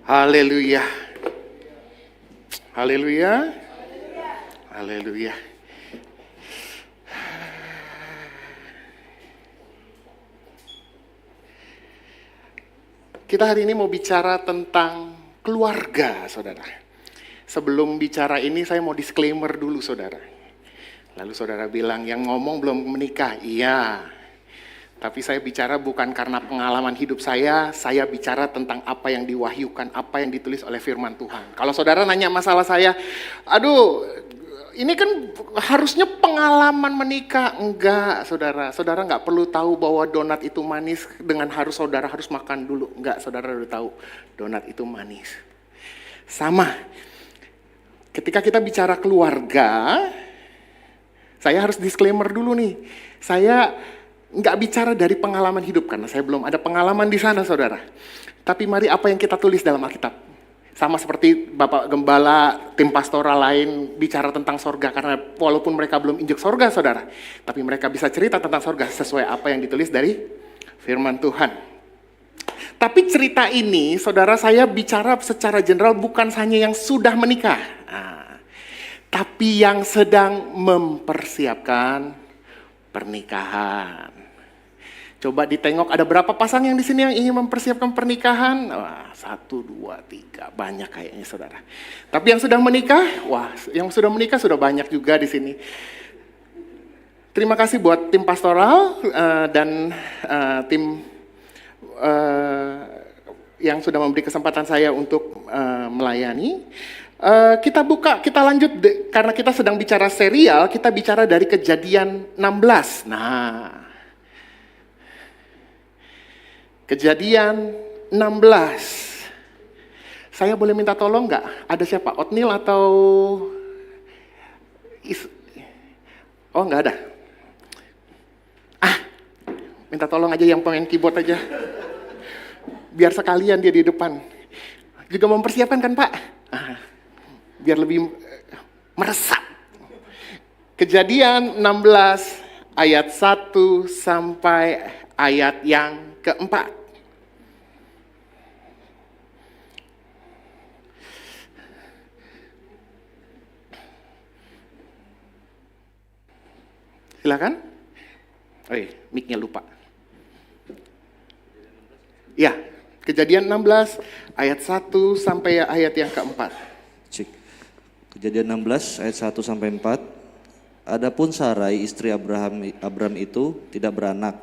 Haleluya. Haleluya. Haleluya. Kita hari ini mau bicara tentang keluarga, saudara. Sebelum bicara ini saya mau disclaimer dulu, saudara. Lalu saudara bilang, yang ngomong belum menikah. Iya. Tapi saya bicara bukan karena pengalaman hidup saya bicara tentang apa yang diwahyukan, apa yang ditulis oleh firman Tuhan. Kalau saudara nanya masalah saya, aduh, ini kan harusnya pengalaman menikah. Enggak, saudara. Saudara nggak perlu tahu bahwa donat itu manis dengan saudara harus makan dulu. Enggak, saudara udah tahu donat itu manis. Sama, ketika kita bicara keluarga, saya harus disclaimer dulu nih. Saya nggak bicara dari pengalaman hidup karena saya belum ada pengalaman di sana, saudara. Tapi mari apa yang kita tulis dalam Alkitab. Sama seperti Bapak Gembala, tim pastoral lain bicara tentang sorga. Karena walaupun mereka belum injek sorga, saudara. Tapi mereka bisa cerita tentang sorga sesuai apa yang ditulis dari firman Tuhan. Tapi cerita ini, saudara, saya bicara secara general bukan hanya yang sudah menikah. Tapi yang sedang mempersiapkan pernikahan. Coba ditengok ada berapa pasang yang di sini yang ingin mempersiapkan pernikahan? Wah, 1, 2, 3, banyak kayaknya, saudara. Tapi yang sudah menikah, wah, yang sudah menikah sudah banyak juga di sini. Terima kasih buat tim pastoral dan tim yang sudah memberi kesempatan saya untuk melayani. Kita lanjut karena kita sedang bicara serial, kita bicara dari Kejadian 16. Nah, Kejadian 16. Saya boleh minta tolong nggak? Ada siapa? Otnil atau Oh, nggak ada. Minta tolong aja yang pengen keyboard aja. Biar sekalian dia di depan. Juga mempersiapkan kan, Pak? Biar lebih meresap. Kejadian 16 ayat 1 sampai ayat yang keempat. Silakan. Mic-nya lupa. Ya, Kejadian 16 ayat 1 sampai ayat yang keempat. Cik. Kejadian 16 ayat 1 sampai 4. Adapun Sarai istri Abram itu tidak beranak.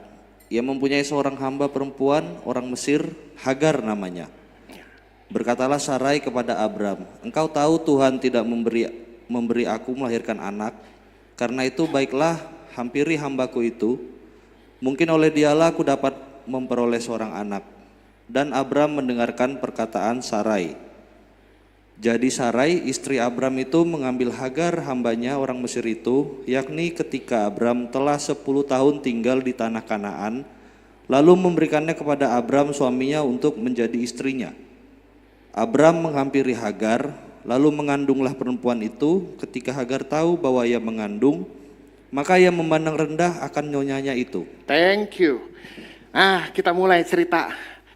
Ia mempunyai seorang hamba perempuan orang Mesir, Hagar namanya. Berkatalah Sarai kepada Abram, "Engkau tahu Tuhan tidak memberi aku melahirkan anak. Karena itu baiklah, hampiri hambaku itu. Mungkin oleh dialah aku dapat memperoleh seorang anak." Dan Abram mendengarkan perkataan Sarai. Jadi Sarai istri Abram itu mengambil Hagar hambanya orang Mesir itu, yakni ketika Abram telah 10 tahun tinggal di tanah Kanaan, lalu memberikannya kepada Abram suaminya untuk menjadi istrinya. Abram menghampiri Hagar, lalu mengandunglah perempuan itu. Ketika Hagar tahu bahwa ia mengandung, maka ia memandang rendah akan nyonyanya itu. Thank you. Kita mulai cerita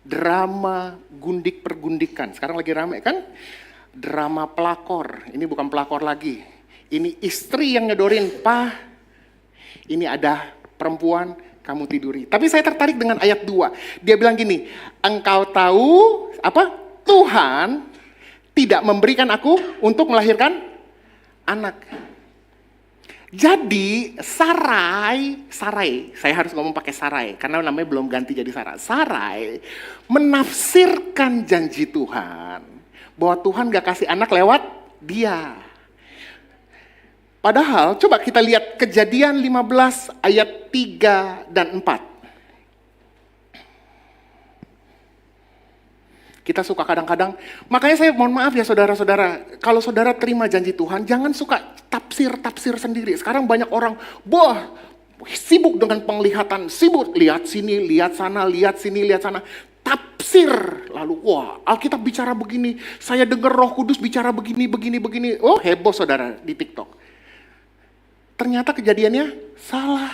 drama gundik pergundikan. Sekarang lagi rame kan? Drama pelakor. Ini bukan pelakor lagi. Ini istri yang ngedorin, "Pak, ini ada perempuan, kamu tiduri." Tapi saya tertarik dengan ayat 2. Dia bilang gini, "Engkau tahu apa? Tuhan tidak memberikan aku untuk melahirkan anak." Jadi Sarai, saya harus ngomong pakai Sarai karena namanya belum ganti jadi Sarah. Sarai menafsirkan janji Tuhan bahwa Tuhan gak kasih anak lewat dia. Padahal coba kita lihat Kejadian 15 ayat 3 dan 4. Kita suka kadang-kadang, makanya saya mohon maaf ya saudara-saudara, kalau saudara terima janji Tuhan, jangan suka tafsir sendiri. Sekarang banyak orang, sibuk dengan penglihatan, sibuk lihat sini, lihat sana, lihat sini, lihat sana. Tafsir, lalu Alkitab bicara begini, saya dengar Roh Kudus bicara begini. Oh, heboh saudara di TikTok. Ternyata kejadiannya salah.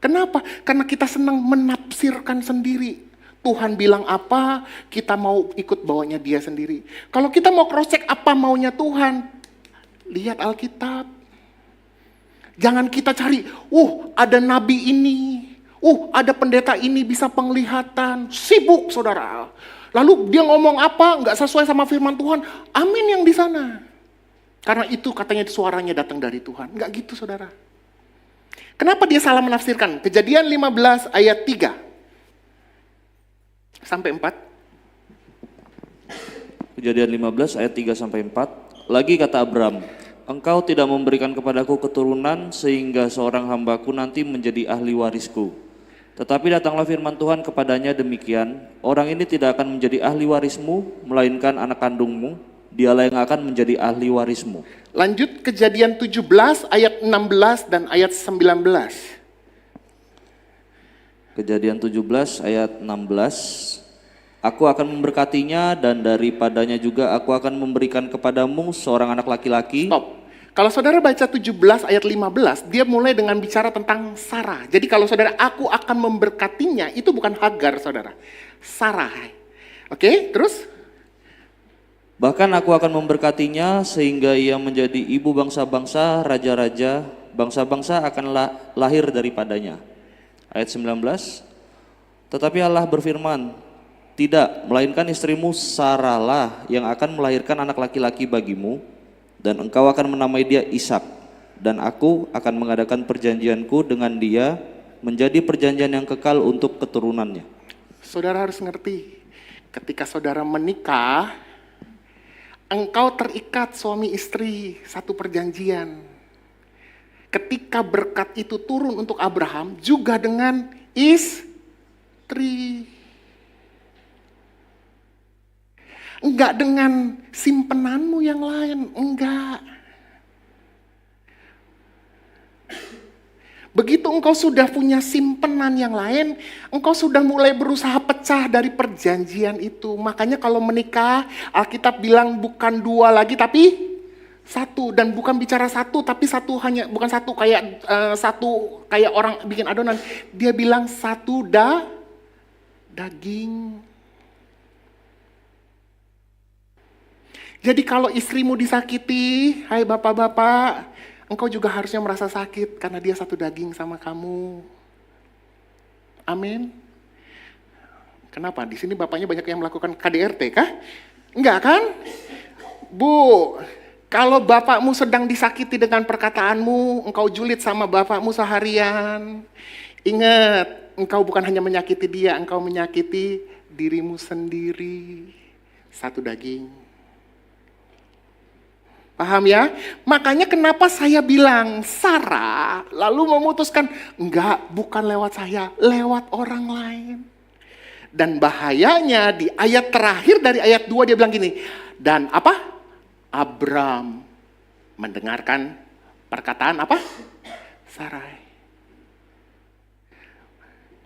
Kenapa? Karena kita senang menafsirkan sendiri. Tuhan bilang apa, kita mau ikut bawanya dia sendiri. Kalau kita mau cross check apa maunya Tuhan, lihat Alkitab. Jangan kita cari, ada nabi ini, ada pendeta ini bisa penglihatan. Sibuk saudara. Lalu dia ngomong apa, nggak sesuai sama firman Tuhan, amin yang di sana. Karena itu katanya suaranya datang dari Tuhan. Nggak gitu saudara. Kenapa dia salah menafsirkan? Kejadian 15 ayat 3 sampai 4. Kejadian 15 ayat 3 sampai 4. Lagi kata Abram, engkau tidak memberikan kepadaku keturunan sehingga seorang hambaku nanti menjadi ahli warisku. Tetapi datanglah firman Tuhan kepadanya demikian, orang ini tidak akan menjadi ahli warismu, melainkan anak kandungmu, dialah yang akan menjadi ahli warismu. Lanjut Kejadian 17 ayat 16 dan ayat 19. Kejadian 17 ayat 16. Aku akan memberkatinya dan daripadanya juga aku akan memberikan kepadamu seorang anak laki-laki. Stop. Kalau saudara baca 17 ayat 15, dia mulai dengan bicara tentang Sarah. Jadi kalau saudara, aku akan memberkatinya, itu bukan Hagar saudara. Sarah. Oke, terus? Bahkan aku akan memberkatinya sehingga ia menjadi ibu bangsa-bangsa, raja-raja, bangsa-bangsa akan lahir daripadanya. Ayat 19. Tetapi Allah berfirman, tidak, melainkan istrimu Sarah lah yang akan melahirkan anak laki-laki bagimu, dan engkau akan menamai dia Ishak, dan aku akan mengadakan perjanjianku dengan dia menjadi perjanjian yang kekal untuk keturunannya. Saudara harus ngerti, ketika saudara menikah, engkau terikat suami istri satu perjanjian. Ketika berkat itu turun untuk Abraham, juga dengan istri. Enggak dengan simpenanmu yang lain, enggak. Begitu engkau sudah punya simpenan yang lain, engkau sudah mulai berusaha pecah dari perjanjian itu. Makanya kalau menikah, Alkitab bilang bukan dua lagi tapi satu. Dan bukan bicara satu, tapi satu hanya, bukan satu kayak satu kayak orang bikin adonan. Dia bilang satu daging. Jadi kalau istrimu disakiti, hai bapak-bapak, engkau juga harusnya merasa sakit karena dia satu daging sama kamu. Amin. Kenapa? Di sini bapaknya banyak yang melakukan KDRT kah? Enggak kan? Bu, kalau bapakmu sedang disakiti dengan perkataanmu, engkau julid sama bapakmu seharian. Ingat, engkau bukan hanya menyakiti dia, engkau menyakiti dirimu sendiri. Satu daging. Paham ya? Makanya kenapa saya bilang Sarah lalu memutuskan, enggak, bukan lewat saya, lewat orang lain. Dan bahayanya di ayat terakhir dari ayat 2 dia bilang gini, dan apa? Abram mendengarkan perkataan apa? Sarai.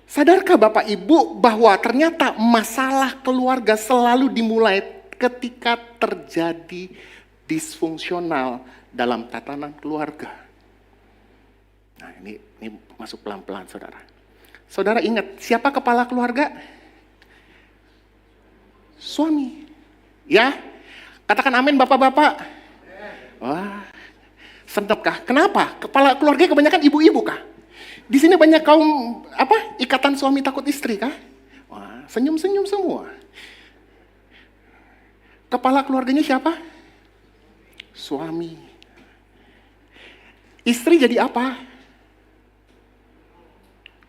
Sadarkah Bapak Ibu bahwa ternyata masalah keluarga selalu dimulai ketika terjadi disfungsional dalam tatanan keluarga. Nah ini masuk pelan-pelan saudara. Saudara ingat, siapa kepala keluarga? Suami. Ya, katakan amin bapak-bapak. Wah, sedap kah? Kenapa? Kepala keluarga kebanyakan ibu-ibu kah? Di sini banyak kaum ikatan suami takut istri kah? Wah, senyum-senyum semua. Kepala keluarganya siapa? Suami. Istri jadi apa?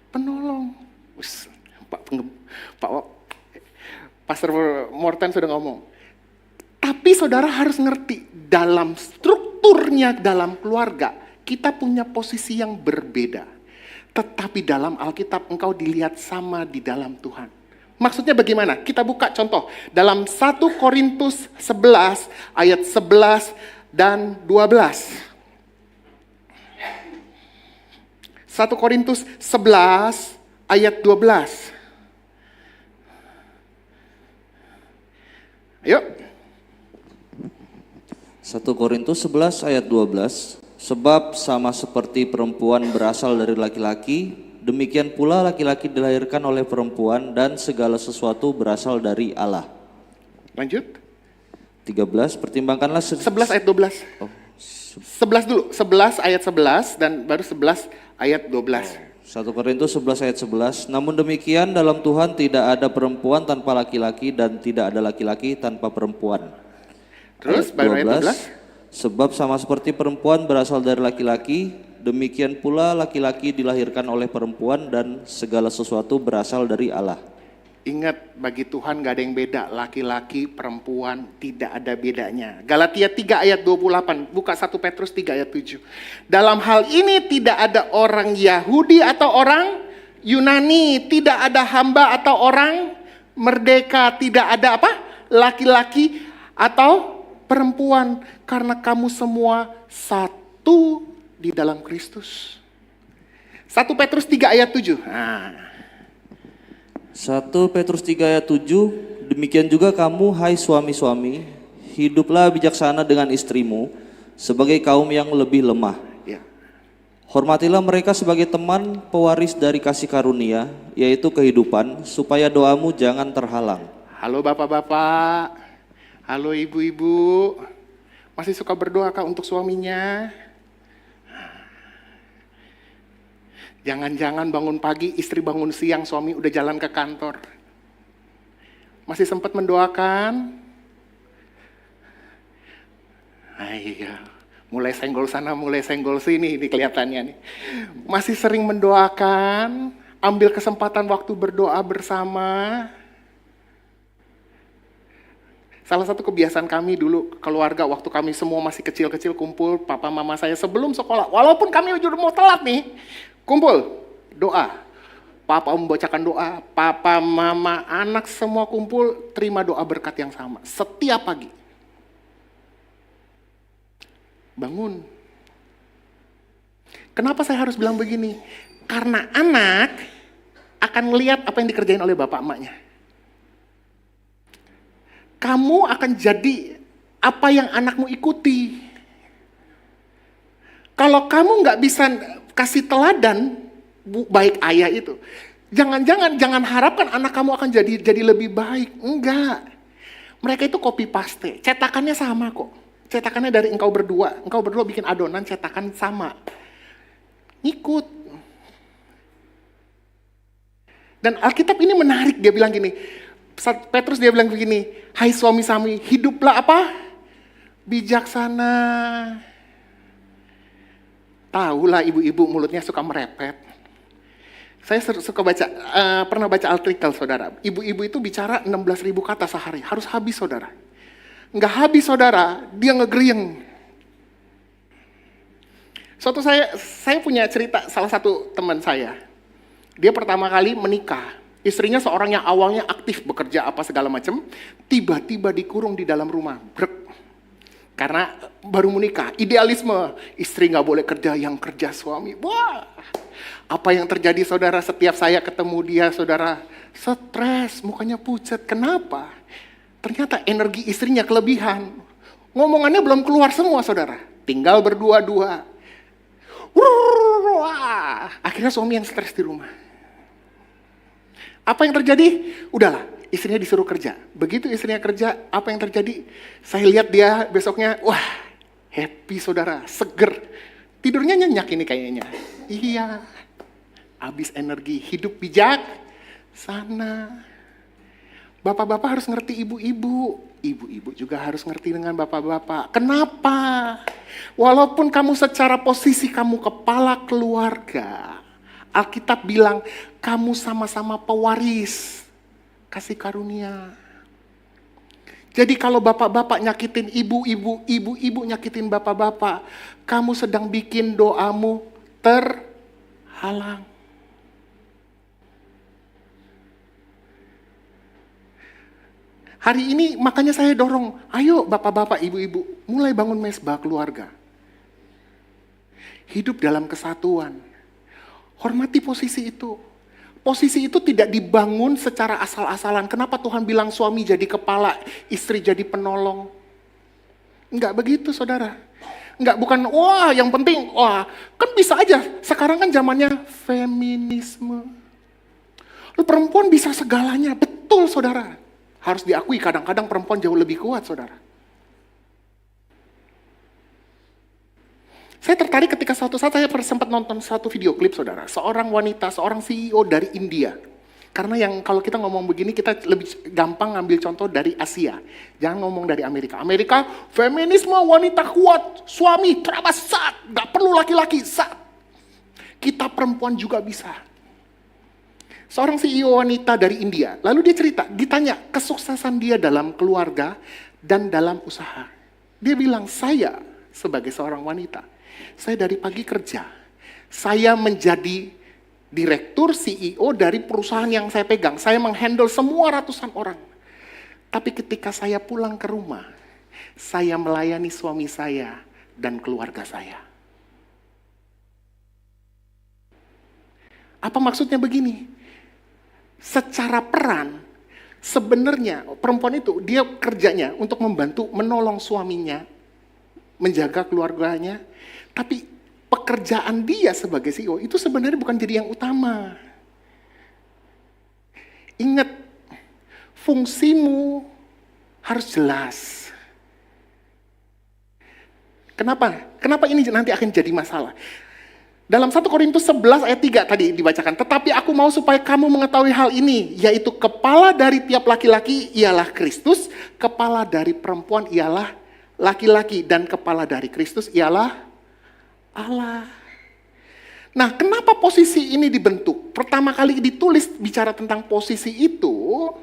Penolong. Pak Pastor Morten sudah ngomong. Tapi saudara harus ngerti, dalam strukturnya dalam keluarga, kita punya posisi yang berbeda. Tetapi dalam Alkitab engkau dilihat sama di dalam Tuhan. Maksudnya bagaimana? Kita buka contoh. Dalam 1 Korintus 11 ayat 11 dan 12. 1 Korintus 11 ayat 12. Ayo. 1 Korintus 11 ayat 12. Sebab sama seperti perempuan berasal dari laki-laki, Demikian pula laki-laki dilahirkan oleh perempuan dan segala sesuatu berasal dari Allah. Lanjut. 13, pertimbangkanlah 11 ayat 12. Oh, 11 dulu, 11 ayat 11 dan baru 11 ayat 12. 1 Korintus 11 ayat 11. Namun demikian dalam Tuhan tidak ada perempuan tanpa laki-laki dan tidak ada laki-laki tanpa perempuan. Terus baru ayat 12. Sebab sama seperti perempuan berasal dari laki-laki, demikian pula laki-laki dilahirkan oleh perempuan dan segala sesuatu berasal dari Allah. Ingat, bagi Tuhan gak ada yang beda, laki-laki, perempuan, tidak ada bedanya. Galatia 3 ayat 28, buka 1 Petrus 3 ayat 7. Dalam hal ini tidak ada orang Yahudi atau orang Yunani, tidak ada hamba atau orang merdeka, tidak ada apa? Laki-laki atau perempuan, karena kamu semua satu di dalam Kristus. 1 Petrus 3 ayat 7. Nah. 1 Petrus 3 ayat 7, demikian juga kamu hai suami-suami, hiduplah bijaksana dengan istrimu sebagai kaum yang lebih lemah. Ya. Hormatilah mereka sebagai teman pewaris dari kasih karunia, yaitu kehidupan, supaya doamu jangan terhalang. Halo bapak-bapak, halo ibu-ibu, masih suka berdoa kah untuk suaminya? Jangan-jangan bangun pagi, istri bangun siang, suami udah jalan ke kantor. Masih sempat mendoakan? Iya, mulai senggol sana, mulai senggol sini, ini kelihatannya nih. Masih sering mendoakan, ambil kesempatan waktu berdoa bersama. Salah satu kebiasaan kami dulu, keluarga, waktu kami semua masih kecil-kecil kumpul, papa mama saya sebelum sekolah, walaupun kami udah mau telat nih, kumpul, doa. Papa membacakan doa, papa, mama, anak semua kumpul, terima doa berkat yang sama. Setiap pagi. Bangun. Kenapa saya harus bilang begini? Karena anak akan melihat apa yang dikerjain oleh bapak emaknya. Kamu akan jadi apa yang anakmu ikuti. Kalau kamu nggak bisa kasih teladan baik ayah itu, jangan harapkan anak kamu akan jadi lebih baik. Enggak. Mereka itu copy paste. Cetakannya sama kok. Cetakannya dari engkau berdua bikin adonan, cetakan sama. Ngikut. Dan Alkitab ini menarik, dia bilang gini. Petrus dia bilang begini, hai suami-suami, hiduplah apa? Bijaksana. Tahulah ibu-ibu mulutnya suka merepet. Saya suka baca, pernah baca artikel saudara. Ibu-ibu itu bicara 16.000 kata sehari, harus habis saudara. Nggak habis saudara, dia ngegerieng. Suatu saya punya cerita salah satu teman saya. Dia pertama kali menikah. Istrinya seorang yang awalnya aktif bekerja apa segala macam, tiba-tiba dikurung di dalam rumah. Brek. Karena baru menikah, idealisme, istri nggak boleh kerja, yang kerja suami. Wah, apa yang terjadi saudara setiap saya ketemu dia, saudara, stres, mukanya pucat. Kenapa? Ternyata energi istrinya kelebihan. Ngomongannya belum keluar semua saudara, tinggal berdua-dua. Wah, akhirnya suami yang stres di rumah. Apa yang terjadi? Udahlah, istrinya disuruh kerja. Begitu istrinya kerja, apa yang terjadi? Saya lihat dia besoknya, wah, happy saudara, seger. Tidurnya nyenyak ini kayaknya. Iya, habis energi, hidup bijak, sana. Bapak-bapak harus ngerti ibu-ibu. Ibu-ibu juga harus ngerti dengan bapak-bapak. Kenapa? Walaupun kamu secara posisi kamu kepala keluarga, Alkitab bilang, kamu sama-sama pewaris kasih karunia. Jadi kalau bapak-bapak nyakitin ibu-ibu, ibu-ibu nyakitin bapak-bapak, kamu sedang bikin doamu terhalang. Hari ini makanya saya dorong, ayo bapak-bapak, ibu-ibu, mulai bangun mesbah keluarga. Hidup dalam kesatuan. Hormati posisi itu. Posisi itu tidak dibangun secara asal-asalan. Kenapa Tuhan bilang suami jadi kepala, istri jadi penolong? Enggak begitu saudara. Enggak, bukan wah yang penting, wah kan bisa aja. Sekarang kan zamannya feminisme. Lu perempuan bisa segalanya, betul saudara. Harus diakui kadang-kadang perempuan jauh lebih kuat saudara. Saya tertarik ketika suatu saat saya sempat nonton satu video klip saudara. Seorang wanita, seorang CEO dari India. Karena yang kalau kita ngomong begini kita lebih gampang ngambil contoh dari Asia. Jangan ngomong dari Amerika. Amerika, feminisme wanita kuat, suami terabas saat, gak perlu laki-laki saat. Kita perempuan juga bisa. Seorang CEO wanita dari India, lalu dia cerita, ditanya kesuksesan dia dalam keluarga dan dalam usaha. Dia bilang, saya sebagai seorang wanita, saya dari pagi kerja, saya menjadi direktur CEO dari perusahaan yang saya pegang. Saya menghandle semua ratusan orang. Tapi ketika saya pulang ke rumah, saya melayani suami saya dan keluarga saya. Apa maksudnya begini? Secara peran, sebenarnya perempuan itu dia kerjanya untuk membantu menolong suaminya, menjaga keluarganya, tapi pekerjaan dia sebagai CEO itu sebenarnya bukan jadi yang utama. Ingat, fungsimu harus jelas. Kenapa? Kenapa ini nanti akan jadi masalah? Dalam 1 Korintus 11 ayat 3 tadi dibacakan, tetapi aku mau supaya kamu mengetahui hal ini, yaitu kepala dari tiap laki-laki ialah Kristus, kepala dari perempuan ialah laki-laki, dan kepala dari Kristus ialah Allah. Nah, kenapa posisi ini dibentuk? Pertama kali ditulis bicara tentang posisi itu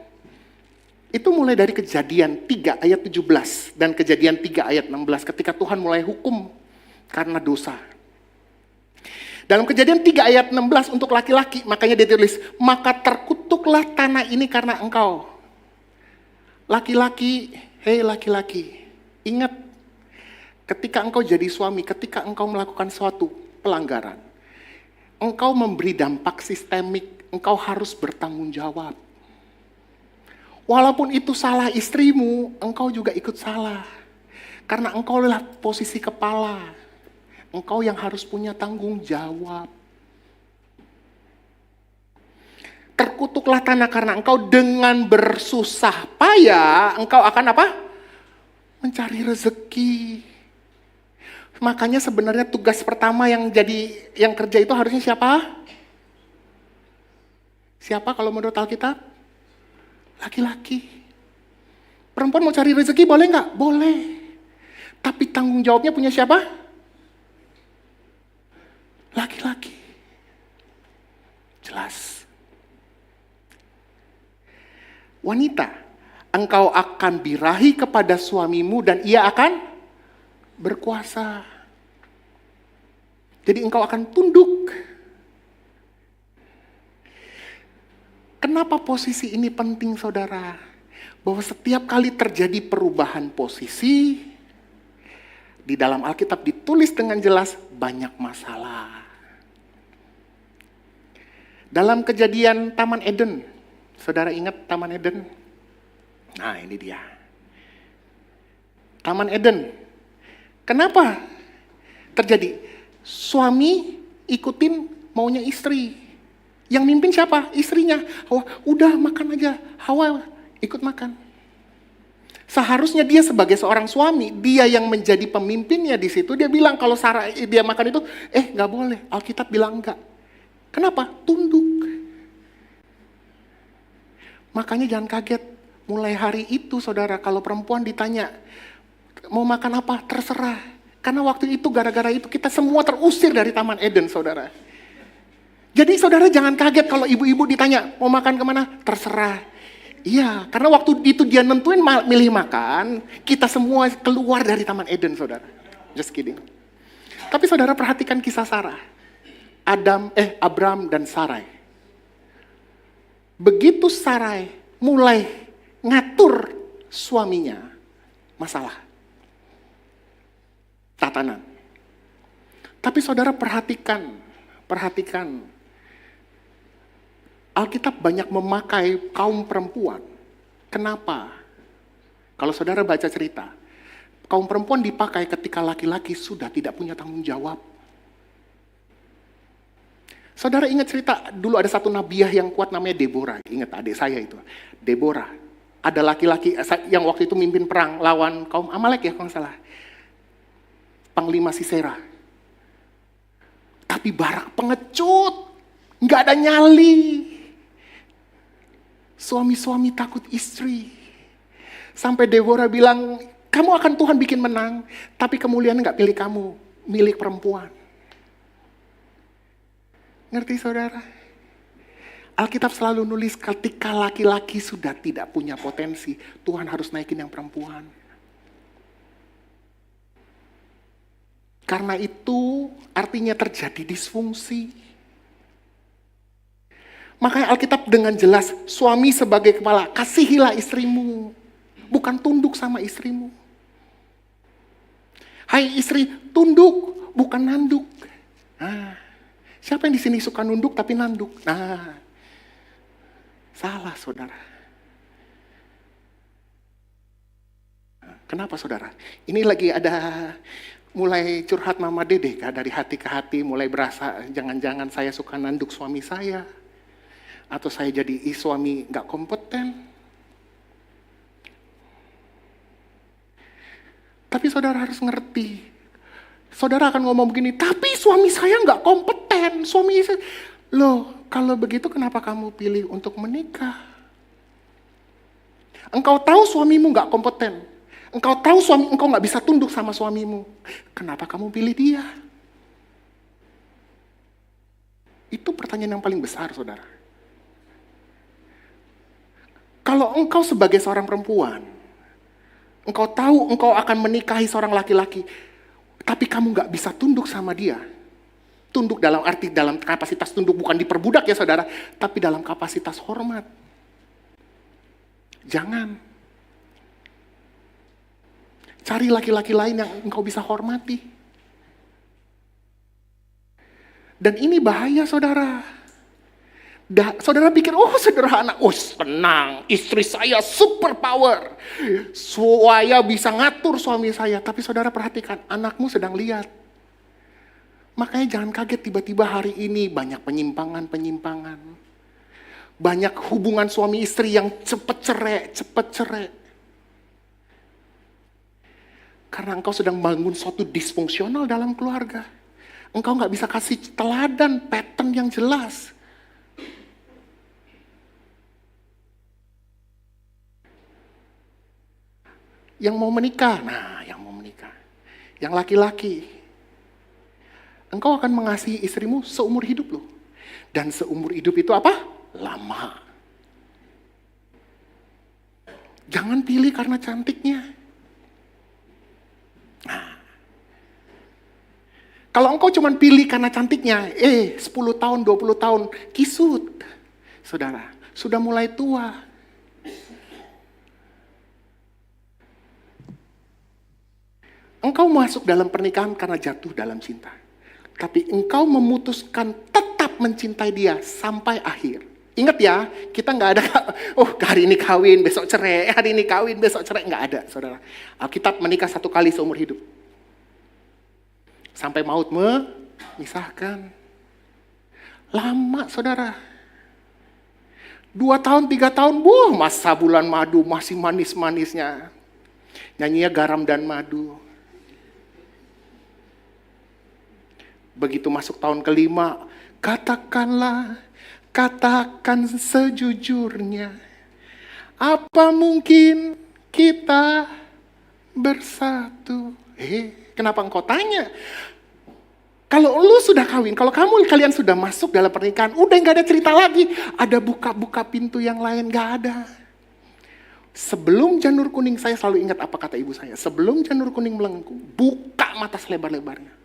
mulai dari Kejadian 3 ayat 17 dan Kejadian 3 ayat 16 ketika Tuhan mulai hukum karena dosa. Dalam Kejadian 3 ayat 16 untuk laki-laki, makanya dia tulis, maka terkutuklah tanah ini karena engkau. Laki-laki, hei laki-laki, ingat, ketika engkau jadi suami, ketika engkau melakukan suatu pelanggaran, engkau memberi dampak sistemik, engkau harus bertanggung jawab. Walaupun itu salah istrimu, engkau juga ikut salah. Karena engkau adalah posisi kepala. Engkau yang harus punya tanggung jawab. Terkutuklah tanah karena engkau dengan bersusah payah, engkau akan apa? Mencari rezeki. Makanya sebenarnya tugas pertama yang kerja itu harusnya siapa? Siapa kalau menurut Alkitab? Laki-laki. Perempuan mau cari rezeki boleh nggak? Boleh. Tapi tanggung jawabnya punya siapa? Laki-laki. Jelas. Wanita, engkau akan birahi kepada suamimu dan ia akan berkuasa. Jadi engkau akan tunduk. Kenapa posisi ini penting saudara? Bahwa setiap kali terjadi perubahan posisi, di dalam Alkitab ditulis dengan jelas banyak masalah. Dalam Kejadian Taman Eden, saudara ingat Taman Eden? Nah ini dia. Taman Eden. Kenapa terjadi? Suami ikutin maunya istri. Yang mimpin siapa? Istrinya. Hawa, udah makan aja. Hawa ikut makan. Seharusnya dia sebagai seorang suami, dia yang menjadi pemimpinnya di situ. Dia bilang kalau Sarah dia makan itu, nggak boleh. Alkitab bilang enggak. Kenapa? Tunduk. Makanya jangan kaget. Mulai hari itu saudara, kalau perempuan ditanya, mau makan apa? Terserah. Karena waktu itu gara-gara itu kita semua terusir dari Taman Eden saudara. Jadi saudara jangan kaget kalau ibu-ibu ditanya, mau makan kemana? Terserah. Iya, karena waktu itu dia nentuin milih makan, kita semua keluar dari Taman Eden saudara. Just kidding. Tapi saudara perhatikan kisah Sarah. Abram dan Sarai. Begitu Sarai mulai ngatur suaminya, masalah. Tatanan. Tapi saudara perhatikan. Alkitab banyak memakai kaum perempuan. Kenapa? Kalau saudara baca cerita, Kaum perempuan dipakai ketika laki-laki sudah tidak punya tanggung jawab. Saudara ingat cerita, dulu ada satu nabiah yang kuat namanya Deborah. Ingat adik saya itu, Deborah. Ada laki-laki yang waktu itu mimpin perang lawan kaum Amalek ya kalau nggak salah. Panglima Sisera. Tapi Barak pengecut, nggak ada nyali. Suami-suami takut istri. Sampai Deborah bilang, kamu akan Tuhan bikin menang, tapi kemuliaan nggak pilih kamu, milik perempuan. Ngerti saudara? Alkitab selalu nulis ketika laki-laki sudah tidak punya potensi, Tuhan harus naikin yang perempuan. Karena itu artinya terjadi disfungsi. Makanya Alkitab dengan jelas, suami sebagai kepala, kasihilah istrimu. Bukan tunduk sama istrimu. Hai istri, tunduk, bukan nanduk. Nah, siapa yang di sini suka nunduk tapi nanduk? Nah, salah saudara. Kenapa saudara? Ini lagi ada mulai curhat Mama Dede kan, dari hati ke hati, mulai berasa jangan-jangan saya suka nanduk suami saya. Atau saya jadi suami gak kompeten. Tapi saudara harus ngerti. Saudara akan ngomong begini, tapi suami saya gak kompeten. Loh, kalau begitu kenapa kamu pilih untuk menikah? Engkau tahu suamimu gak kompeten. Engkau tahu engkau gak bisa tunduk sama suamimu. Kenapa kamu pilih dia? Itu pertanyaan yang paling besar, saudara. Kalau engkau sebagai seorang perempuan, engkau tahu engkau akan menikahi seorang laki-laki, tapi kamu gak bisa tunduk sama dia. Tunduk dalam arti, dalam kapasitas tunduk bukan diperbudak ya saudara, tapi dalam kapasitas hormat. Jangan. Cari laki-laki lain yang engkau bisa hormati. Dan ini bahaya saudara. Saudara pikir, oh sederhana, oh tenang, istri saya super power. Saya bisa ngatur suami saya. Tapi saudara perhatikan, anakmu sedang lihat. Makanya jangan kaget tiba-tiba hari ini banyak penyimpangan. Banyak hubungan suami istri yang cepet cerai. Karena engkau sedang bangun suatu disfungsional dalam keluarga. Engkau gak bisa kasih teladan, pattern yang jelas. Yang mau menikah, yang laki-laki, engkau akan mengasihi istrimu seumur hidup loh. Dan seumur hidup itu apa? Lama. Jangan pilih karena cantiknya. Nah, kalau engkau cuma pilih karena cantiknya, 10 tahun, 20 tahun, kisut. Saudara, sudah mulai tua. Engkau masuk dalam pernikahan karena jatuh dalam cinta. Tapi engkau memutuskan tetap mencintai dia sampai akhir. Ingat ya, kita gak ada, hari ini kawin, besok cerai, hari ini kawin, besok cerai. Gak ada, saudara. Alkitab menikah 1 kali seumur hidup. Sampai maut memisahkan. Lama, saudara. 2 tahun, 3 tahun, masa bulan madu, masih manis-manisnya. Nyanyinya garam dan madu. Begitu masuk tahun ke-5, katakan sejujurnya, apa mungkin kita bersatu? Kenapa engkau tanya? Kalau lu sudah kawin, kalau kalian sudah masuk dalam pernikahan, udah gak ada cerita lagi. Ada buka-buka pintu yang lain, gak ada. Sebelum janur kuning, saya selalu ingat apa kata ibu saya. Sebelum janur kuning melengkung, buka mata selebar-lebarnya.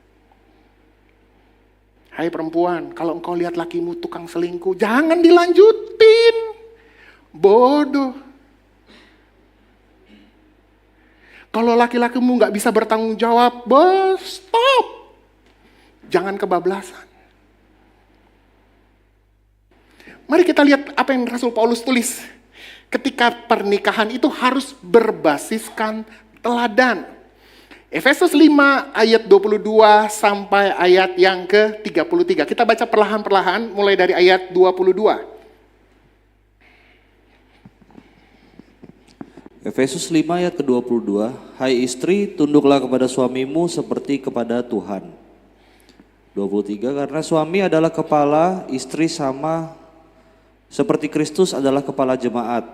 Hai perempuan, kalau engkau lihat lakimu tukang selingkuh, jangan dilanjutin. Bodoh. Kalau laki-lakimu gak bisa bertanggung jawab, stop. Jangan kebablasan. Mari kita lihat apa yang Rasul Paulus tulis. Ketika pernikahan itu harus berbasiskan teladan. Efesus 5 ayat 22 sampai ayat yang ke-33. Kita baca perlahan-perlahan mulai dari ayat 22. Efesus 5 ayat ke-22, hai istri, tunduklah kepada suamimu seperti kepada Tuhan. 23, karena suami adalah kepala, istri sama seperti Kristus adalah kepala jemaat.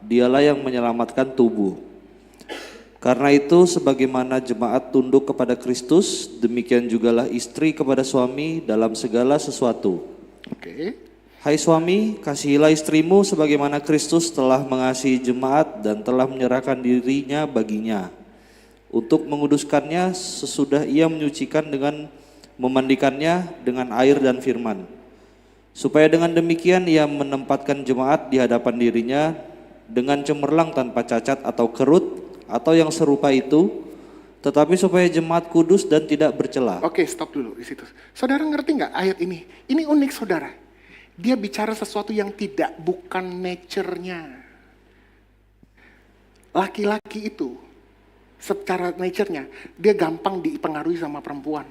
Dialah yang menyelamatkan tubuh. Karena itu sebagaimana jemaat tunduk kepada Kristus, demikian jugalah istri kepada suami dalam segala sesuatu. Oke. Hai suami, kasihilah istrimu sebagaimana Kristus telah mengasihi jemaat dan telah menyerahkan dirinya baginya, untuk menguduskannya sesudah ia menyucikan dengan memandikannya dengan air dan firman. Supaya dengan demikian ia menempatkan jemaat di hadapan dirinya dengan cemerlang tanpa cacat atau kerut, atau yang serupa itu, tetapi supaya jemaat kudus dan tidak bercela. Oke, stop dulu di situ. Saudara ngerti nggak ayat ini? Ini unik saudara. Dia bicara sesuatu yang bukan nature-nya. Laki-laki itu, secara nature-nya, dia gampang dipengaruhi sama perempuan.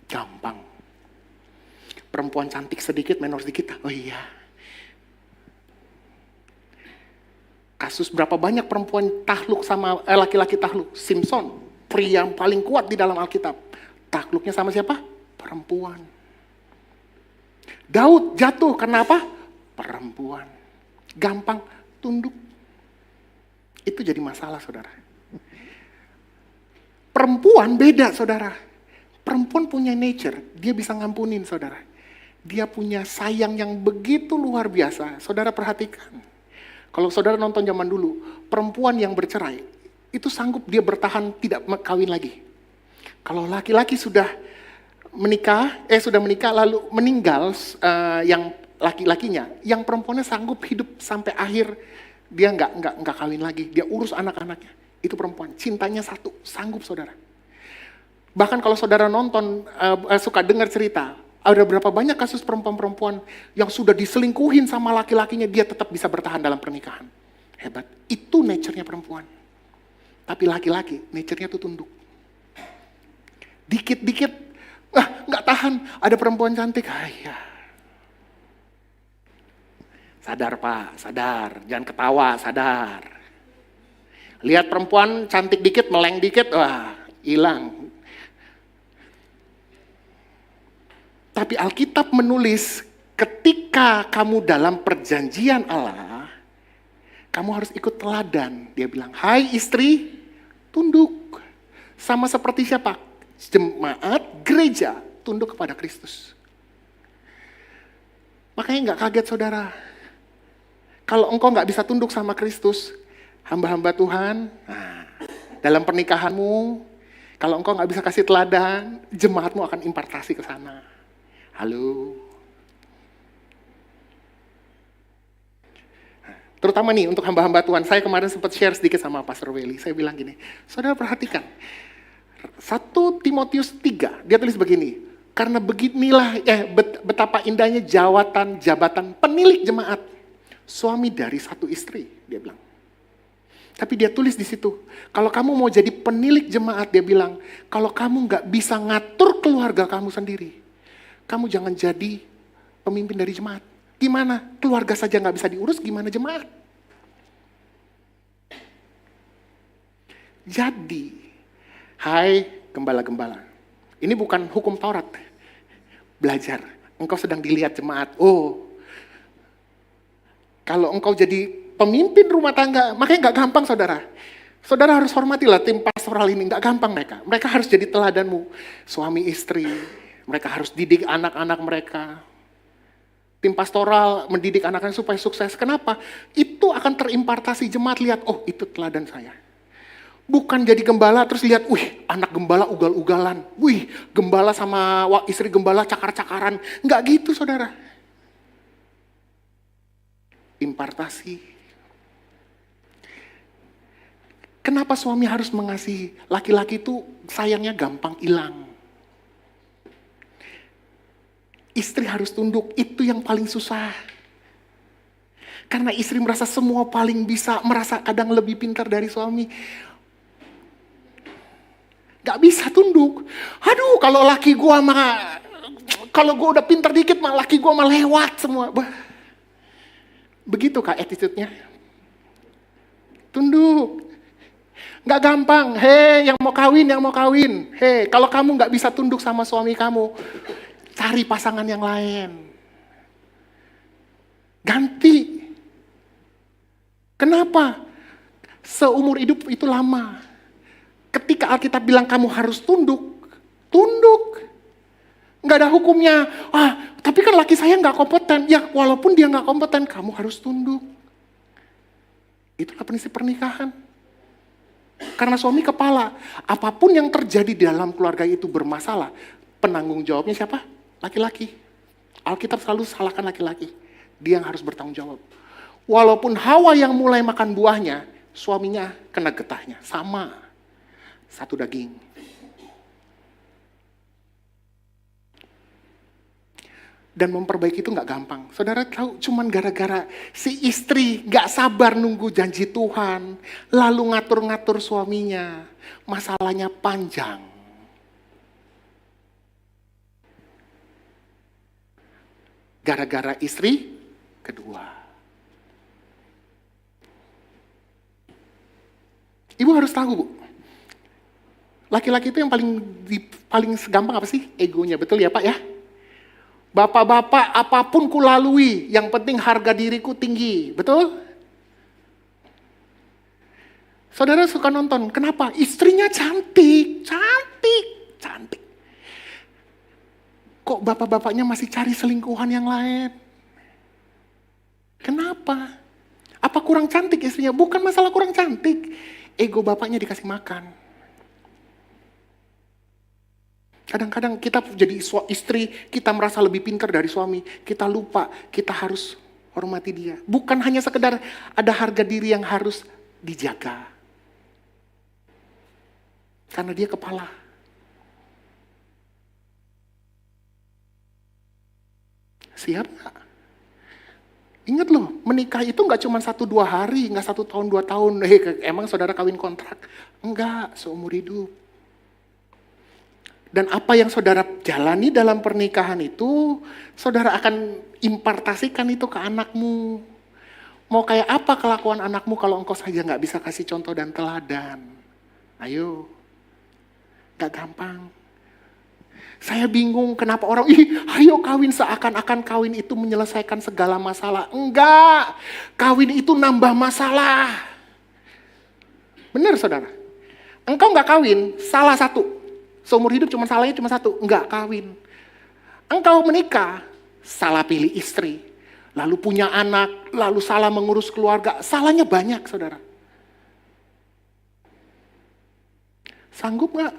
Gampang. Perempuan cantik sedikit, menor sedikit. Oh iya. Kasus berapa banyak perempuan takluk sama laki-laki takluk? Simpson, pria yang paling kuat di dalam Alkitab. Takluknya sama siapa? Perempuan. Daud jatuh karena apa? Perempuan. Gampang tunduk. Itu jadi masalah, saudara. Perempuan beda, saudara. Perempuan punya nature, dia bisa ngampunin, saudara. Dia punya sayang yang begitu luar biasa. Saudara perhatikan. Kalau saudara nonton zaman dulu, perempuan yang bercerai, itu sanggup dia bertahan tidak kawin lagi. Kalau laki-laki sudah menikah lalu meninggal yang laki-lakinya, yang perempuannya sanggup hidup sampai akhir, dia nggak kawin lagi, dia urus anak-anaknya. Itu perempuan, cintanya satu, sanggup saudara. Bahkan kalau saudara nonton, suka dengar cerita, ada berapa banyak kasus perempuan-perempuan yang sudah diselingkuhin sama laki-lakinya, dia tetap bisa bertahan dalam pernikahan. Hebat. Itu nature-nya perempuan. Tapi laki-laki, nature-nya tuh tunduk. Dikit-dikit, nggak tahan, ada perempuan cantik. Ya. Sadar Pak, sadar. Jangan ketawa, sadar. Lihat perempuan cantik dikit, meleng dikit, hilang. Tapi Alkitab menulis ketika kamu dalam perjanjian Allah, kamu harus ikut teladan. Dia bilang, hai istri, tunduk. Sama seperti siapa? Jemaat, gereja, tunduk kepada Kristus. Makanya gak kaget saudara. Kalau engkau gak bisa tunduk sama Kristus, hamba-hamba Tuhan, dalam pernikahanmu, kalau engkau gak bisa kasih teladan, jemaatmu akan impartasi ke sana. Halo. Terutama nih untuk hamba-hamba Tuhan. Saya kemarin sempat share sedikit sama Pastor Welly. Saya bilang gini, saudara perhatikan. 1 Timotius 3, dia tulis begini. Karena beginilah, betapa indahnya jabatan penilik jemaat. Suami dari satu istri, dia bilang. Tapi dia tulis di situ, kalau kamu mau jadi penilik jemaat, dia bilang, kalau kamu nggak bisa ngatur keluarga kamu sendiri, kamu jangan jadi pemimpin dari jemaat. Gimana? Keluarga saja nggak bisa diurus, gimana jemaat? Jadi, hai gembala-gembala, ini bukan hukum Taurat. Belajar, engkau sedang dilihat jemaat. Kalau engkau jadi pemimpin rumah tangga, makanya nggak gampang saudara. Saudara harus hormatilah tim pastoral ini, nggak gampang mereka. Mereka harus jadi teladanmu, suami istri. Mereka harus didik anak-anak mereka. Tim pastoral mendidik anak-anak supaya sukses. Kenapa? Itu akan terimpartasi jemaat, lihat, itu teladan saya. Bukan jadi gembala terus lihat, anak gembala ugal-ugalan. Gembala sama istri gembala cakar-cakaran. Nggak gitu saudara. Impartasi. Kenapa suami harus mengasihi? Laki-laki itu sayangnya gampang hilang. Istri harus tunduk, itu yang paling susah. Karena istri merasa semua paling bisa, merasa kadang lebih pintar dari suami. Gak bisa tunduk. Aduh, kalau laki gua mah, kalau gua udah pinter dikit mah laki gua mah lewat semua. Bah. Begitu kak attitude-nya. Tunduk. Gak gampang. Hei, yang mau kawin. Hei, kalau kamu gak bisa tunduk sama suami kamu, cari pasangan yang lain. Ganti. Kenapa? Seumur hidup itu lama. Ketika Alkitab bilang kamu harus tunduk, tunduk. Nggak ada hukumnya. Tapi kan laki saya nggak kompeten. Ya, walaupun dia nggak kompeten, kamu harus tunduk. Itulah prinsip pernikahan. Karena suami kepala, apapun yang terjadi di dalam keluarga itu bermasalah, penanggung jawabnya siapa? Laki-laki. Alkitab selalu salahkan laki-laki. Dia yang harus bertanggung jawab. Walaupun Hawa yang mulai makan buahnya, suaminya kena getahnya. Sama. Satu daging. Dan memperbaiki itu gak gampang. Saudara tahu, cuman gara-gara si istri gak sabar nunggu janji Tuhan, lalu ngatur-ngatur suaminya, masalahnya panjang. Gara-gara istri kedua. Ibu harus tahu, Bu. Laki-laki itu yang paling gampang apa sih? Egonya, betul ya Pak ya? Bapak-bapak, apapun kulalui, yang penting harga diriku tinggi, betul? Saudara suka nonton, kenapa? Istrinya cantik. Kok bapak-bapaknya masih cari selingkuhan yang lain? Kenapa? Apa kurang cantik istrinya? Bukan masalah kurang cantik. Ego bapaknya dikasih makan. Kadang-kadang kita jadi istri, kita merasa lebih pintar dari suami. Kita lupa, kita harus hormati dia. Bukan hanya sekedar ada harga diri yang harus dijaga. Karena dia kepala. Siap gak? Ingat loh, menikah itu gak cuma 1-2 hari, gak 1 tahun 2 tahun. Emang saudara kawin kontrak? Enggak, seumur hidup. Dan apa yang saudara jalani dalam pernikahan itu, saudara akan impartasikan itu ke anakmu. Mau kayak apa kelakuan anakmu kalau engkau saja gak bisa kasih contoh dan teladan? Ayo, gak gampang. Saya bingung kenapa orang, ayo kawin seakan-akan kawin itu menyelesaikan segala masalah. Enggak, kawin itu nambah masalah. Benar saudara? Engkau gak kawin, salah satu. Seumur hidup salahnya cuma satu, enggak kawin. Engkau menikah, salah pilih istri. Lalu punya anak, lalu salah mengurus keluarga. Salahnya banyak saudara. Sanggup gak?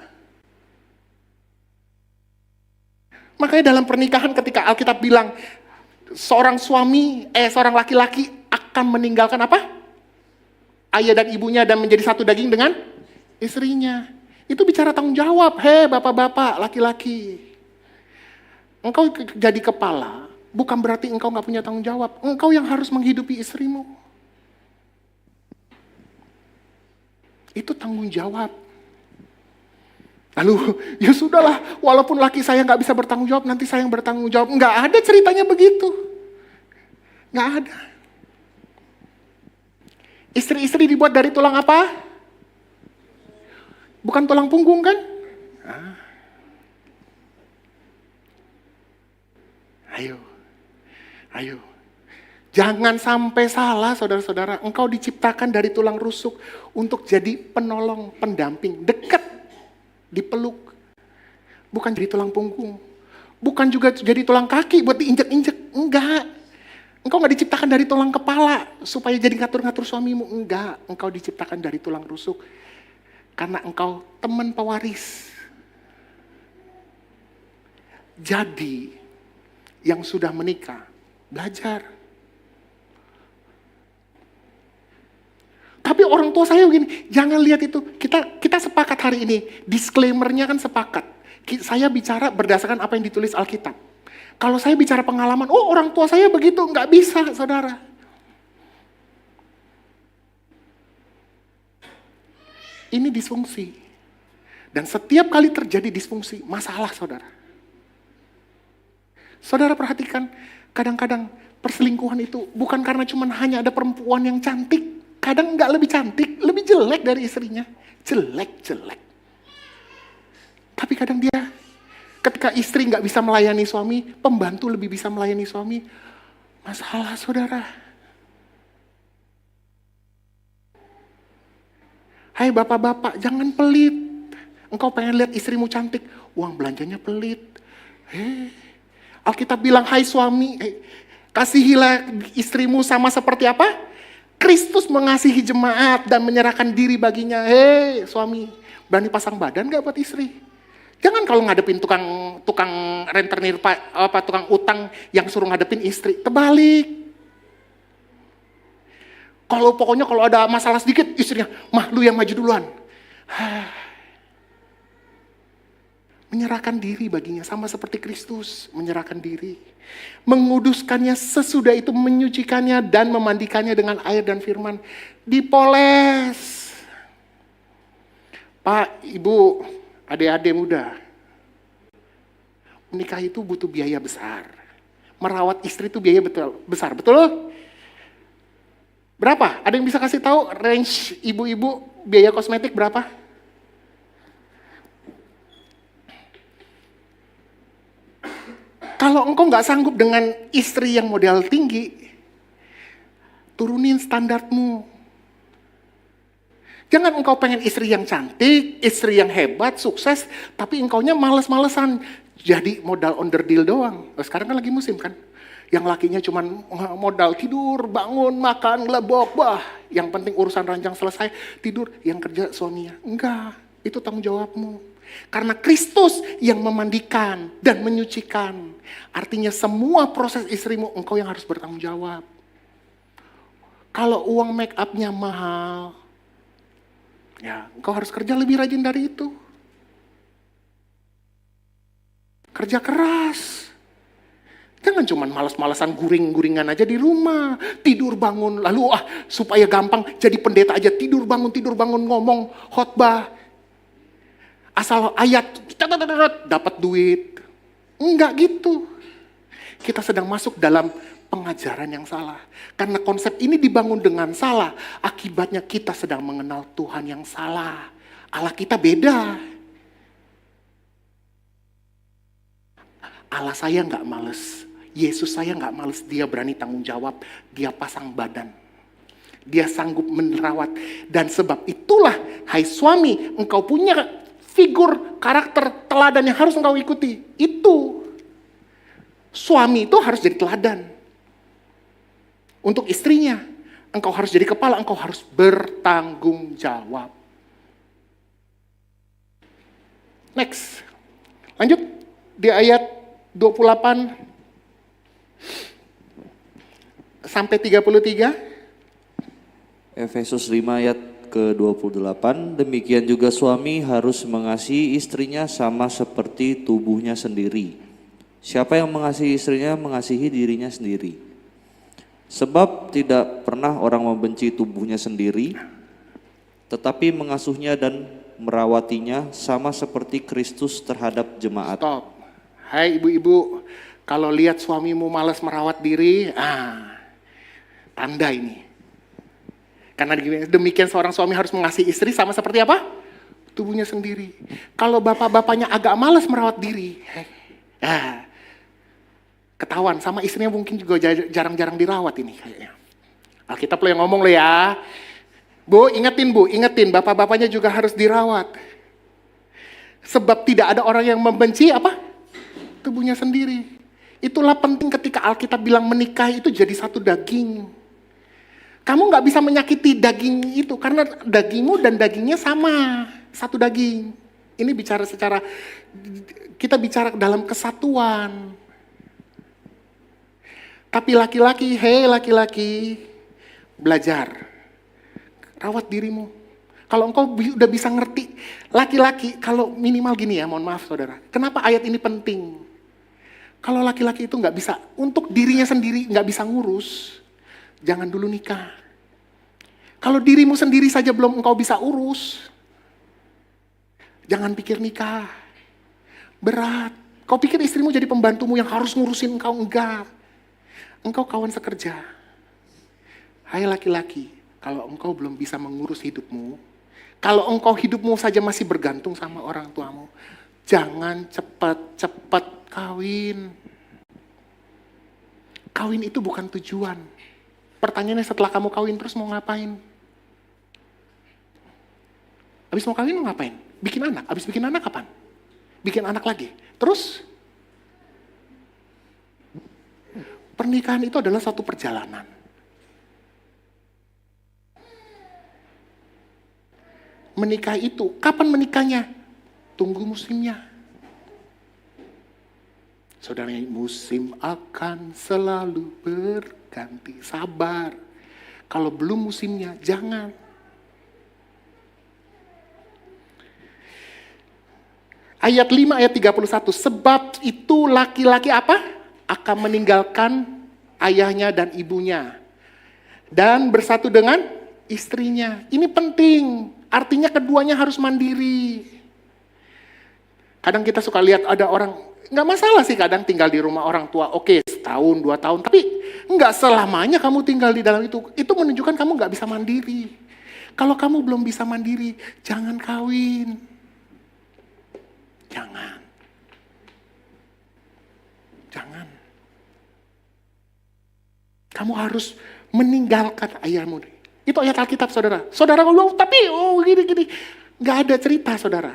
Makanya dalam pernikahan ketika Alkitab bilang, seorang laki-laki akan meninggalkan apa? Ayah dan ibunya dan menjadi satu daging dengan istrinya. Itu bicara tanggung jawab. Hei bapak-bapak, laki-laki. Engkau jadi kepala, bukan berarti engkau gak punya tanggung jawab. Engkau yang harus menghidupi istrimu. Itu tanggung jawab. Lalu, ya sudahlah, walaupun laki saya gak bisa bertanggung jawab, nanti saya yang bertanggung jawab. Gak ada ceritanya begitu. Gak ada. Istri-istri dibuat dari tulang apa? Bukan tulang punggung kan? Ayo. Jangan sampai salah saudara-saudara. Engkau diciptakan dari tulang rusuk untuk jadi penolong, pendamping, dekat, dipeluk. Bukan jadi tulang punggung. Bukan juga jadi tulang kaki buat diinjek-injek. Enggak. Engkau gak diciptakan dari tulang kepala supaya jadi ngatur-ngatur suamimu. Enggak. Engkau diciptakan dari tulang rusuk. Karena engkau teman pewaris. Jadi, yang sudah menikah, belajar. Tapi orang tua saya begini, jangan lihat itu. Kita sepakat hari ini, disclaimer-nya kan sepakat. Saya bicara berdasarkan apa yang ditulis Alkitab. Kalau saya bicara pengalaman, orang tua saya begitu, nggak bisa saudara. Ini disfungsi. Dan setiap kali terjadi disfungsi, masalah saudara. Saudara perhatikan, kadang-kadang perselingkuhan itu bukan karena cuma hanya ada perempuan yang cantik. Kadang nggak lebih cantik, lebih jelek dari istrinya. Jelek. Tapi kadang dia, ketika istri nggak bisa melayani suami, pembantu lebih bisa melayani suami. Masalah saudara. Hai bapak-bapak, jangan pelit. Engkau pengen lihat istrimu cantik, uang belanjanya pelit. Alkitab bilang, hai suami, kasihilah istrimu sama seperti apa? Kristus mengasihi jemaat dan menyerahkan diri baginya. Suami, berani pasang badan gak buat istri? Jangan kalau ngadepin tukang rentenir, tukang utang yang suruh ngadepin istri, terbalik. Pokoknya kalau ada masalah sedikit, istrinya, mah lu yang maju duluan. Menyerahkan diri baginya, sama seperti Kristus menyerahkan diri. Menguduskannya, sesudah itu menyucikannya dan memandikannya dengan air dan firman. Dipoles. Pak, Ibu, adik-adik muda. Menikah itu butuh biaya besar. Merawat istri itu biaya besar, betul? Berapa? Ada yang bisa kasih tahu range ibu-ibu biaya kosmetik berapa? Kalau engkau nggak sanggup dengan istri yang modal tinggi, turunin standarmu. Jangan engkau pengen istri yang cantik, istri yang hebat, sukses, tapi engkaunya males-malesan. Jadi modal onderdil doang. Sekarang kan lagi musim kan. Yang lakinya cuma modal tidur, bangun, makan, ngelebok, yang penting urusan ranjang selesai, tidur. Yang kerja suaminya. Enggak, itu tanggung jawabmu. Karena Kristus yang memandikan dan menyucikan. Artinya semua proses istrimu engkau yang harus bertanggung jawab. Kalau uang make up-nya mahal, ya engkau harus kerja lebih rajin dari itu. Kerja keras. Jangan cuma malas-malasan guring-guringan aja di rumah. Tidur bangun, lalu supaya gampang jadi pendeta aja. Tidur bangun ngomong khotbah. Asal ayat, dapat duit. Enggak gitu. Kita sedang masuk dalam pengajaran yang salah. Karena konsep ini dibangun dengan salah. Akibatnya kita sedang mengenal Tuhan yang salah. Allah kita beda. Allah saya nggak males. Yesus saya nggak males. Dia berani tanggung jawab. Dia pasang badan. Dia sanggup merawat. Dan sebab itulah, hai suami, engkau punya figur, karakter, teladan yang harus engkau ikuti. Itu. Suami itu harus jadi teladan. Untuk istrinya. Engkau harus jadi kepala, engkau harus bertanggung jawab. Next. Lanjut. Di ayat 28 sampai 33. Efesus 5 ayat ke-28, demikian juga suami harus mengasihi istrinya sama seperti tubuhnya sendiri. Siapa yang mengasihi istrinya mengasihi dirinya sendiri. Sebab tidak pernah orang membenci tubuhnya sendiri, tetapi mengasuhnya dan merawatinya sama seperti Kristus terhadap jemaat. Stop. Hai ibu-ibu, kalau lihat suamimu malas merawat diri, tanda ini. Karena demikian seorang suami harus mengasihi istri sama seperti apa? Tubuhnya sendiri. Kalau bapak-bapaknya agak malas merawat diri, ketahuan sama istrinya mungkin juga jarang-jarang dirawat ini kayaknya. Alkitab lo yang ngomong lo ya. Bu, ingetin bapak-bapaknya juga harus dirawat. Sebab tidak ada orang yang membenci apa? Tubuhnya sendiri. Itulah penting ketika Alkitab bilang menikah itu jadi satu daging. Kamu gak bisa menyakiti daging itu karena dagingmu dan dagingnya sama, satu daging. Ini kita bicara dalam kesatuan. Tapi laki-laki, belajar. Rawat dirimu. Kalau engkau udah bisa ngerti, laki-laki, kalau minimal gini ya, mohon maaf saudara. Kenapa ayat ini penting? Kalau laki-laki itu gak bisa, untuk dirinya sendiri gak bisa ngurus, jangan dulu nikah. Kalau dirimu sendiri saja belum engkau bisa urus, Jangan pikir nikah. Berat. Kau pikir istrimu jadi pembantumu yang harus ngurusin engkau? Enggak. Engkau kawan sekerja. Hai laki-laki, kalau engkau belum bisa mengurus hidupmu, kalau engkau hidupmu saja masih bergantung sama orang tuamu, jangan cepat-cepat kawin. Kawin itu bukan tujuan. Pertanyaannya setelah kamu kawin terus mau ngapain? Habis mau kawin mau ngapain? Bikin anak. Habis bikin anak kapan? Bikin anak lagi. Terus pernikahan itu adalah suatu perjalanan. Menikah itu, kapan menikahnya? Tunggu musimnya. Saudara, musim akan selalu berganti. Sabar. Kalau belum musimnya, jangan. Ayat 5, ayat 31. Sebab itu laki-laki apa? Akan meninggalkan ayahnya dan ibunya. Dan bersatu dengan istrinya. Ini penting. Artinya keduanya harus mandiri. Kadang kita suka lihat ada orang, nggak masalah sih kadang tinggal di rumah orang tua. Oke, setahun, 2 tahun. Tapi nggak selamanya kamu tinggal di dalam itu. Itu menunjukkan kamu nggak bisa mandiri. Kalau kamu belum bisa mandiri, jangan kawin. Jangan. Jangan. Kamu harus meninggalkan ayahmu. Itu ayat Alkitab, saudara. Saudara ngomong, tapi gini-gini. Nggak ada cerita, saudara.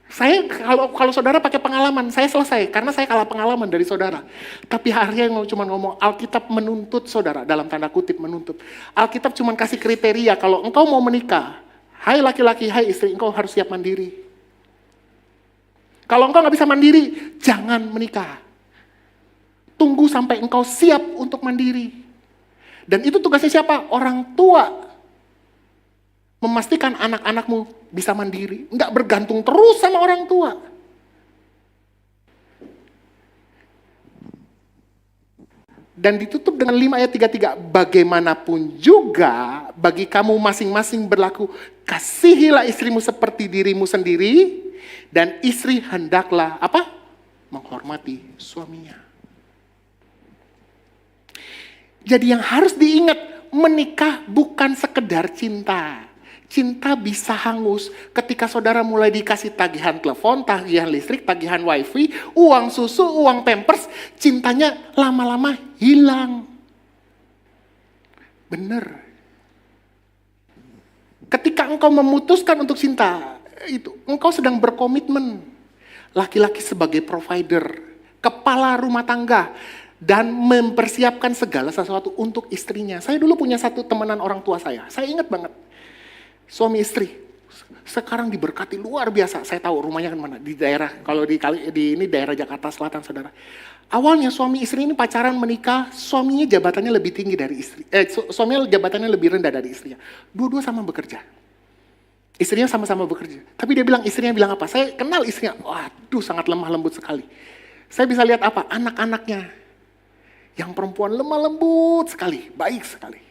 Saya, kalau saudara pakai pengalaman, saya selesai. Karena saya kalah pengalaman dari saudara. Tapi hari yang cuma ngomong, Alkitab menuntut saudara, dalam tanda kutip menuntut. Alkitab cuma kasih kriteria, kalau engkau mau menikah, hai laki-laki, hai istri, engkau harus siap mandiri. Kalau engkau nggak bisa mandiri, jangan menikah. Tunggu sampai engkau siap untuk mandiri. Dan itu tugasnya siapa? Orang tua. Memastikan anak-anakmu bisa mandiri. Nggak bergantung terus sama orang tua. Dan ditutup dengan 5 ayat 33. Bagaimanapun juga bagi kamu masing-masing berlaku, kasihilah istrimu seperti dirimu sendiri. Dan istri hendaklah apa? Menghormati suaminya. Jadi yang harus diingat, menikah bukan sekedar cinta. Cinta bisa hangus ketika saudara mulai dikasih tagihan telepon, tagihan listrik, tagihan wifi, uang susu, uang pampers, cintanya lama-lama hilang. Bener. Ketika engkau memutuskan untuk cinta, itu engkau sedang berkomitmen. Laki-laki sebagai provider, kepala rumah tangga, dan mempersiapkan segala sesuatu untuk istrinya. Saya dulu punya satu temenan orang tua saya ingat banget. Suami istri, sekarang diberkati luar biasa. Saya tahu rumahnya kan mana, di daerah, kalau di ini daerah Jakarta Selatan, saudara. Awalnya suami istri ini pacaran menikah, suaminya jabatannya lebih tinggi dari istri. Suaminya jabatannya lebih rendah dari istrinya. Dua-dua sama bekerja. Istrinya sama-sama bekerja. Tapi istrinya bilang apa? Saya kenal istrinya, waduh sangat lemah lembut sekali. Saya bisa lihat apa? Anak-anaknya. Yang perempuan lemah lembut sekali, baik sekali.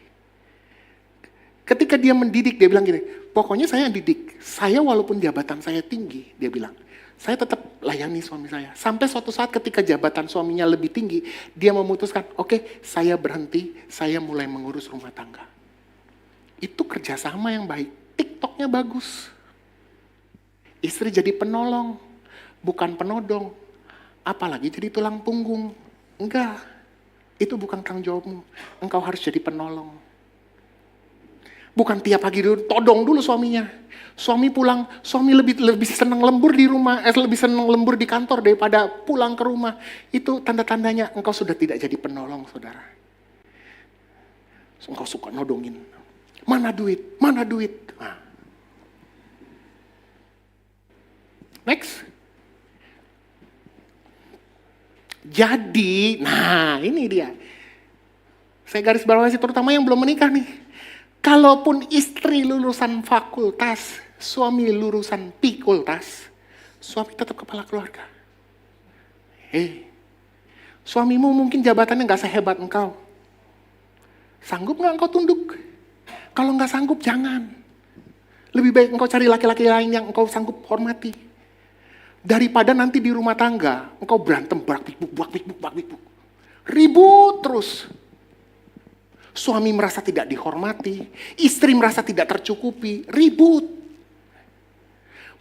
Ketika dia mendidik, dia bilang gini, pokoknya saya yang didik. Saya walaupun jabatan saya tinggi, dia bilang, saya tetap layani suami saya. Sampai suatu saat ketika jabatan suaminya lebih tinggi, dia memutuskan, oke, saya berhenti, saya mulai mengurus rumah tangga. Itu kerjasama yang baik. TikToknya bagus. Istri jadi penolong, bukan penodong. Apalagi jadi tulang punggung. Enggak, itu bukan tanggung jawabmu. Engkau harus jadi penolong. Bukan tiap pagi dulu, todong dulu suaminya. Suami pulang, suami lebih senang lembur di rumah, lebih senang lembur di kantor daripada pulang ke rumah. Itu tanda-tandanya engkau sudah tidak jadi penolong, saudara. Engkau suka nodongin. Mana duit? Mana duit? Nah. Next. Jadi, nah ini dia. Saya garis bawahi terutama yang belum menikah nih. Kalaupun istri lulusan fakultas, suami lulusan pikultas, suami tetap kepala keluarga. Suamimu mungkin jabatannya gak sehebat engkau. Sanggup gak engkau tunduk? Kalau gak sanggup, jangan. Lebih baik engkau cari laki-laki lain yang engkau sanggup hormati. Daripada nanti di rumah tangga, engkau berantem, bak-bik-buk. Ribut terus. Suami merasa tidak dihormati, istri merasa tidak tercukupi, ribut.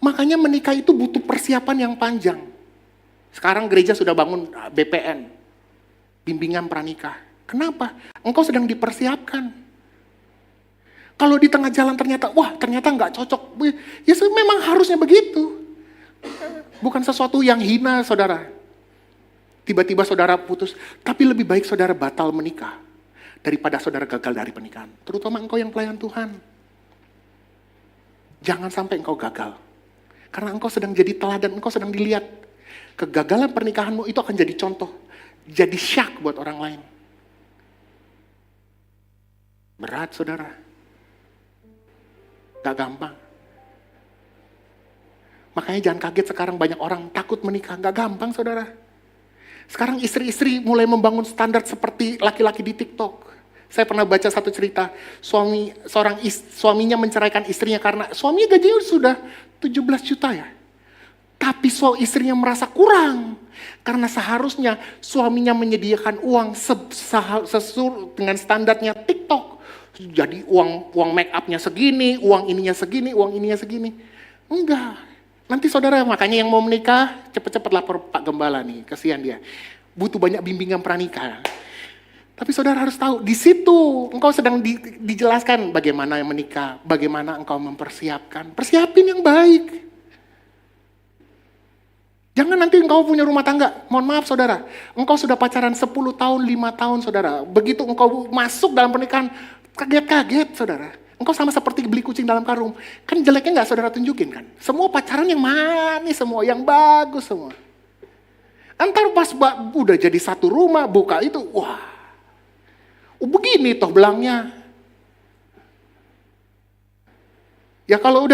Makanya menikah itu butuh persiapan yang panjang. Sekarang gereja sudah bangun BPN, bimbingan pranikah. Kenapa? Engkau sedang dipersiapkan. Kalau di tengah jalan ternyata nggak cocok. Ya memang harusnya begitu. Bukan sesuatu yang hina, saudara. Tiba-tiba saudara putus, tapi lebih baik saudara batal menikah daripada saudara gagal dari pernikahan. Terutama engkau yang pelayan Tuhan. Jangan sampai engkau gagal. Karena engkau sedang jadi teladan, engkau sedang dilihat. Kegagalan pernikahanmu itu akan jadi contoh. Jadi syak buat orang lain. Berat, saudara. Gak gampang. Makanya jangan kaget sekarang banyak orang takut menikah. Gak gampang, saudara. Sekarang istri-istri mulai membangun standar seperti laki-laki di TikTok. Saya pernah baca satu cerita, suaminya menceraikan istrinya karena suaminya gajinya sudah 17 juta ya. Tapi istrinya merasa kurang. Karena seharusnya suaminya menyediakan uang sesuai dengan standarnya TikTok. Jadi uang make upnya segini, uang ininya segini, uang ininya segini. Enggak. Nanti saudara, makanya yang mau menikah, cepet-cepet lapor Pak Gembala nih, kasihan dia. Butuh banyak bimbingan pranikah. Tapi saudara harus tahu, di situ engkau sedang dijelaskan bagaimana yang menikah, bagaimana engkau mempersiapkan. Persiapin yang baik. Jangan nanti engkau punya rumah tangga, mohon maaf saudara, engkau sudah pacaran 10 tahun, 5 tahun saudara. Begitu engkau masuk dalam pernikahan, kaget-kaget saudara. Engkau sama seperti beli kucing dalam karung. Kan jeleknya gak saudara tunjukin kan? Semua pacaran yang manis semua, yang bagus semua. Antar pas udah jadi satu rumah, buka itu, wah. Begini toh belangnya. Ya kalau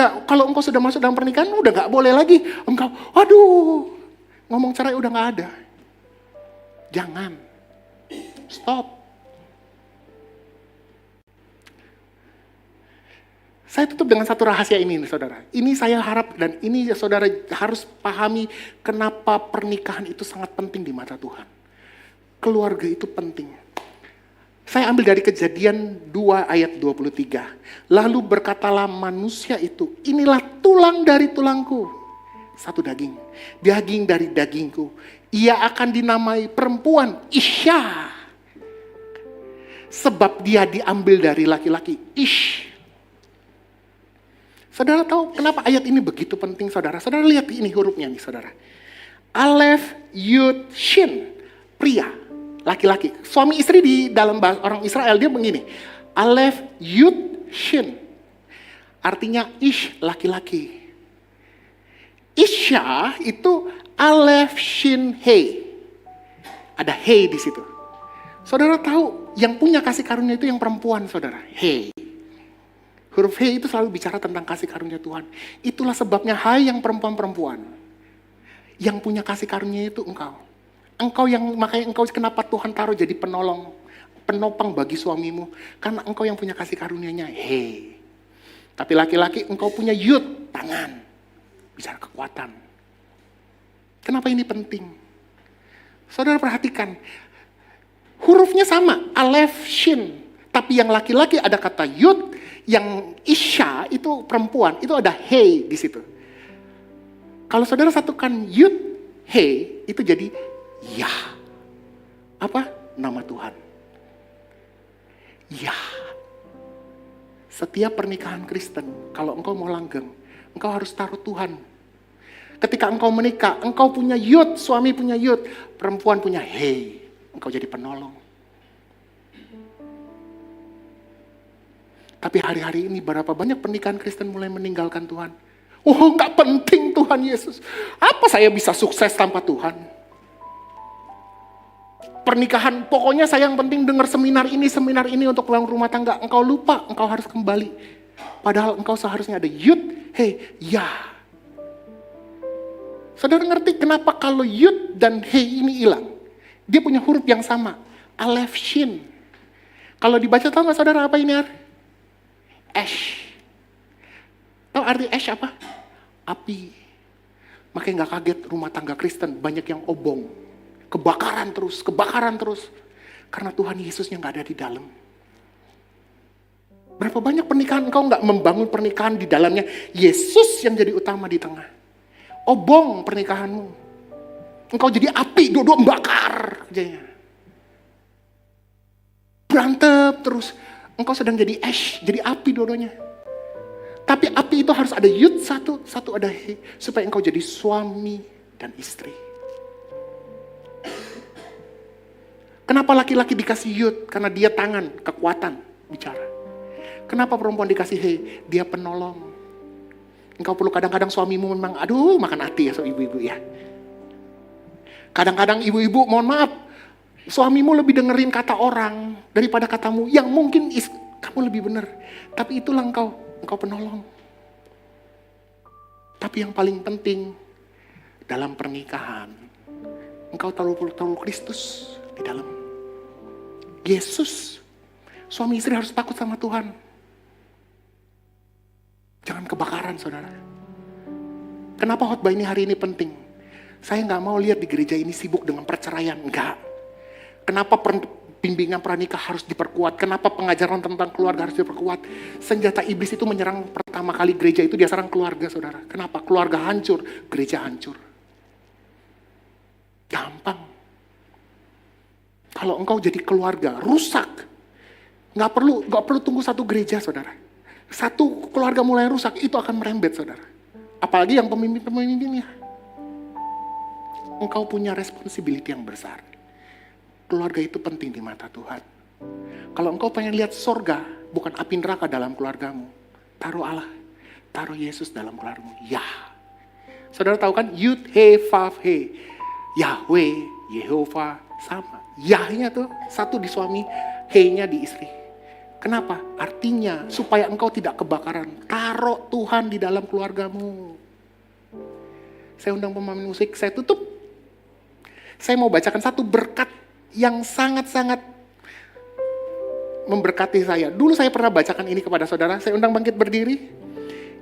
engkau sudah masuk dalam pernikahan, udah gak boleh lagi. Engkau, aduh, ngomong cerai udah gak ada. Jangan. Stop. Saya tutup dengan satu rahasia ini, saudara. Ini saya harap dan ini saudara harus pahami kenapa pernikahan itu sangat penting di mata Tuhan. Keluarga itu penting. Saya ambil dari Kejadian 2 ayat 23. Lalu berkatalah manusia itu, inilah tulang dari tulangku. Satu daging. Daging dari dagingku. Ia akan dinamai perempuan, Isya. Sebab dia diambil dari laki-laki, Ish. Saudara tahu kenapa ayat ini begitu penting, saudara? Saudara lihat ini hurufnya nih, saudara. Alef, Yud, Shin. Pria, laki-laki. Suami istri di dalam bahasa orang Israel, dia begini. Alef, Yud, Shin. Artinya Ish, laki-laki. Isya itu Alef, Shin, Hei. Ada Hei di situ. Saudara tahu, yang punya kasih karunia itu yang perempuan, saudara. Hei. Huruf H itu selalu bicara tentang kasih karunia Tuhan. Itulah sebabnya hai yang perempuan-perempuan. Yang punya kasih karunia itu engkau. Makanya engkau kenapa Tuhan taruh jadi penopang bagi suamimu. Karena engkau yang punya kasih karunianya. Hei. Tapi laki-laki engkau punya yud, tangan. Bicara kekuatan. Kenapa ini penting? Saudara perhatikan. Hurufnya sama, alef, shin. Tapi yang laki-laki ada kata yud, yang Isya itu perempuan, itu ada Hei di situ. Kalau saudara satukan Yud, Hei, itu jadi Yah. Apa? Nama Tuhan. Yah. Setiap pernikahan Kristen, kalau engkau mau langgeng, engkau harus taruh Tuhan. Ketika engkau menikah, engkau punya Yud, suami punya Yud, perempuan punya Hei. Engkau jadi penolong. Tapi hari-hari ini berapa banyak pernikahan Kristen mulai meninggalkan Tuhan. Oh, gak penting Tuhan Yesus. Apa saya bisa sukses tanpa Tuhan? Pernikahan, pokoknya saya yang penting dengar seminar ini untuk pulang rumah tangga. Engkau lupa, engkau harus kembali. Padahal engkau seharusnya ada Yud, Hei, Yah. Saudara ngerti kenapa kalau Yud dan Hei ini hilang? Dia punya huruf yang sama. Alef, Shin. Kalau dibaca tahu gak saudara apa ini arti? Ash. Tahu arti ash apa? Api. Makanya gak kaget rumah tangga Kristen banyak yang obong. Kebakaran terus. Karena Tuhan Yesusnya gak ada di dalam. Berapa banyak pernikahan engkau gak membangun pernikahan di dalamnya Yesus yang jadi utama di tengah. Obong pernikahanmu. Engkau jadi api, dua-dua membakar kerjanya. Berantem terus. Engkau sedang jadi ash, jadi api dua-duanya. Tapi api itu harus ada yud satu ada he. Supaya engkau jadi suami dan istri. Kenapa laki-laki dikasih yud? Karena dia tangan, kekuatan, bicara. Kenapa perempuan dikasih he? Dia penolong. Engkau perlu kadang-kadang suamimu memang, aduh makan hati ya so ibu-ibu ya. Kadang-kadang ibu-ibu mohon maaf, suamimu lebih dengerin kata orang daripada katamu yang mungkin kamu lebih benar. Tapi itulah engkau penolong. Tapi yang paling penting dalam pernikahan, engkau taruh Kristus di dalam. Yesus, suami istri harus takut sama Tuhan. Jangan kebakaran saudara. Kenapa khotbah ini hari ini penting? Saya gak mau lihat di gereja ini sibuk dengan perceraian. Enggak. Kenapa bimbingan pranikah harus diperkuat? Kenapa pengajaran tentang keluarga harus diperkuat? Senjata iblis itu menyerang pertama kali gereja itu dia serang keluarga saudara. Kenapa? Keluarga hancur, gereja hancur. Gampang. Kalau engkau jadi keluarga rusak, gak perlu tunggu satu gereja saudara. Satu keluarga mulai rusak, itu akan merembet saudara. Apalagi yang pemimpin-pemimpinnya. Engkau punya responsibility yang besar. Keluarga itu penting di mata Tuhan. Kalau engkau pengen lihat sorga, bukan api neraka dalam keluargamu. Taruh Allah, taruh Yesus dalam keluargamu. Ya. Saudara tahu kan, Yud, He, Vav, He. Yahweh, Yehova, sama. Yahnya tuh satu di suami, He-nya di istri. Kenapa? Artinya supaya engkau tidak kebakaran. Taruh Tuhan di dalam keluargamu. Saya undang pemain musik, saya tutup. Saya mau bacakan satu berkat yang sangat-sangat memberkati saya. Dulu saya pernah bacakan ini kepada saudara. Saya undang bangkit berdiri.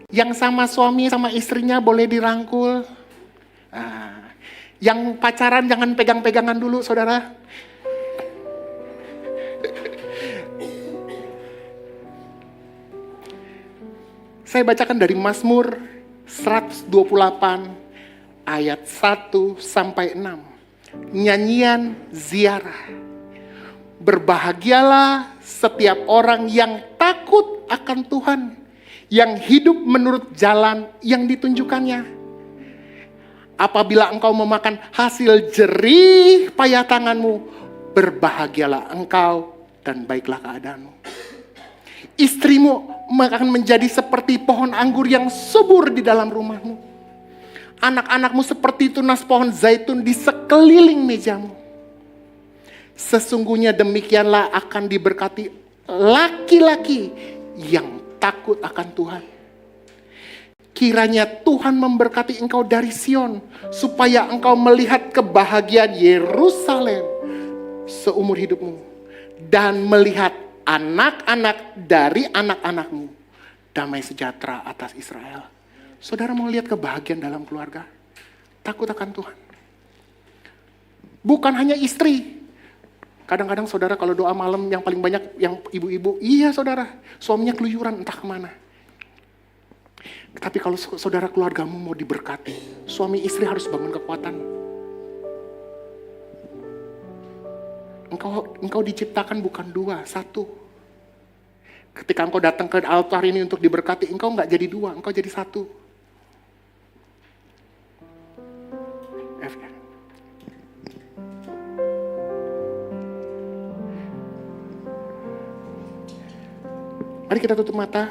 Yang sama suami sama istrinya boleh dirangkul. Yang pacaran jangan pegang-pegangan dulu saudara. Saya bacakan dari Mazmur 128 ayat 1 sampai 6. Nyanyian ziarah. Berbahagialah setiap orang yang takut akan Tuhan, yang hidup menurut jalan yang ditunjukkannya. Apabila engkau memakan hasil jerih payah tanganmu, berbahagialah engkau dan baiklah keadaanmu. Istrimu akan menjadi seperti pohon anggur yang subur di dalam rumahmu. Anak-anakmu seperti tunas pohon zaitun di sekeliling mejamu. Sesungguhnya demikianlah akan diberkati laki-laki yang takut akan Tuhan. Kiranya Tuhan memberkati engkau dari Sion, supaya engkau melihat kebahagiaan Yerusalem seumur hidupmu, dan melihat anak-anak dari anak-anakmu, damai sejahtera atas Israel. Saudara mau lihat kebahagiaan dalam keluarga? Takut akan Tuhan. Bukan hanya istri. Kadang-kadang saudara kalau doa malam yang paling banyak yang ibu-ibu, iya saudara, suaminya keluyuran entah kemana. Tapi kalau saudara keluargamu mau diberkati, suami istri harus bangun kekuatan. Engkau diciptakan bukan dua, satu. Ketika engkau datang ke altar ini untuk diberkati, engkau nggak jadi dua, engkau jadi satu. Mari kita tutup mata.